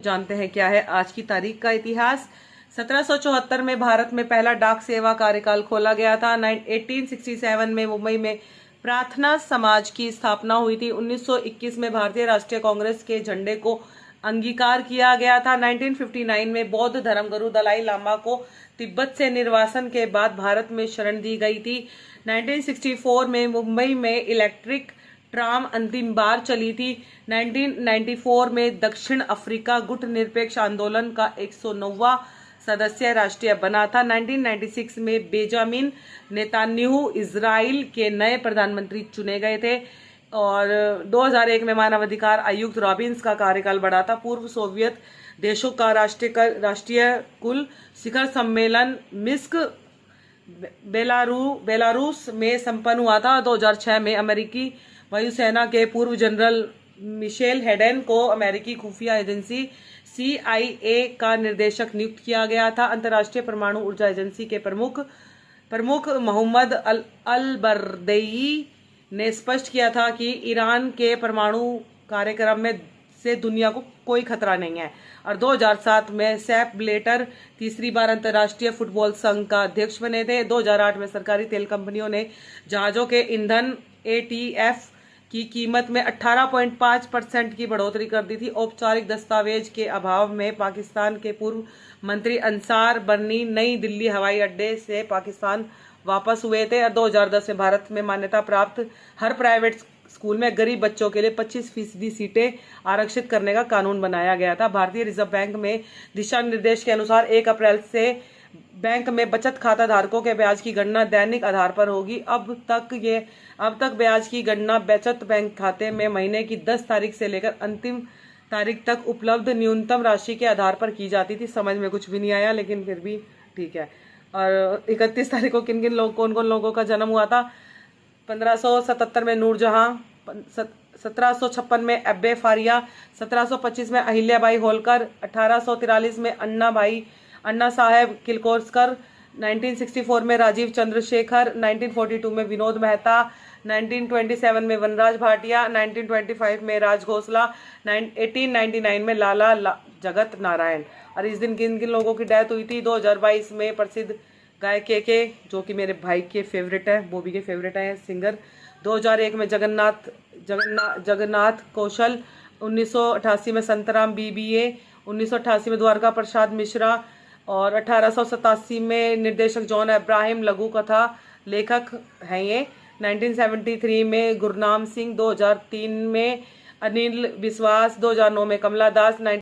जानते हैं क्या है आज की तारीख का इतिहास। 1774 में भारत में पहला डाक सेवा कार्यकाल खोला गया था। 1867 में मुंबई में प्रार्थना समाज की स्थापना हुई थी। 1921 में भारतीय राष्ट्रीय कांग्रेस के झंडे को अंगीकार किया गया था। 1959 में बौद्ध धर्मगुरु दलाई लामा को तिब्बत से निर्वासन के बाद भारत में शरण दी गई थी। 1964 में मुंबई में इलेक्ट्रिक ट्राम अंतिम बार चली थी। 1994 में दक्षिण अफ्रीका गुटनिरपेक्ष आंदोलन का 109वां सदस्य राष्ट्रीय बना था। 1996 में बेंजामिन नेतान्याहू इजराइल के नए प्रधानमंत्री चुने गए थे और 2001 में मानवाधिकार आयुक्त रॉबिन्स का कार्यकाल बढ़ा था। पूर्व सोवियत देशों का राष्ट्रीय कुल शिखर सम्मेलन मिन्स्क बेलारूस में संपन्न हुआ था। 2006 में अमेरिकी वायुसेना के पूर्व जनरल मिशेल हेडेन को अमेरिकी खुफिया एजेंसी CIA का निर्देशक नियुक्त किया गया था। अंतर्राष्ट्रीय परमाणु ऊर्जा एजेंसी के प्रमुख मोहम्मद अल बरदेई ने स्पष्ट किया था कि ईरान के परमाणु कार्यक्रम में से दुनिया को कोई खतरा नहीं है। और 2007 में सेप ब्लेटर तीसरी बार अंतर्राष्ट्रीय फुटबॉल संघ का अध्यक्ष बने थे। 2008 में सरकारी तेल कंपनियों ने जहाजों के ईंधन ATF की कीमत में 18.5% की बढ़ोतरी कर दी थी। औपचारिक दस्तावेज के अभाव में पाकिस्तान के पूर्व मंत्री अंसार बर्नी नई दिल्ली हवाई अड्डे से पाकिस्तान वापस हुए थे। और 2010 में भारत में मान्यता प्राप्त हर प्राइवेट स्कूल में गरीब बच्चों के लिए 25% सीटें आरक्षित करने का कानून बनाया गया था। भारतीय रिजर्व बैंक में दिशा निर्देश के अनुसार 1 अप्रैल से बैंक में बचत खाता धारकों के ब्याज की गणना दैनिक आधार पर होगी। अब तक ब्याज की गणना बचत बैंक खाते में महीने की 10 तारीख से लेकर अंतिम तारीख तक उपलब्ध न्यूनतम राशि के आधार पर की जाती थी। समझ में कुछ भी नहीं आया, लेकिन फिर भी ठीक है। और 31 तारीख को कौन कौन लोगों का जन्म हुआ था? 1577 में नूरजहां, 1756 में अब्बे फारिया, 1725 में अहिल्याबाई होलकर, 1843 में अन्ना साहेब किलकोस्कर, 1964 में राजीव चंद्रशेखर, 1942 में विनोद मेहता, 1927 में वनराज भाटिया, 1925 में राजघोसला, 1899 में लाला जगत नारायण। और इस दिन किन किन लोगों की डेथ हुई थी? 2022 में प्रसिद्ध गायक के जो कि मेरे भाई के फेवरेट है, बॉबी के फेवरेट है सिंगर। 2001 में जगन्नाथ कौशल, 1988 में संतराम BBA, 1988 में द्वारका प्रसाद मिश्रा और 1887 में निर्देशक जॉन अब्राहम लघु कथा लेखक हैं ये। 1973 में गुरनाम सिंह, 2003 में अनिल विश्वास, 2009 में कमला दास,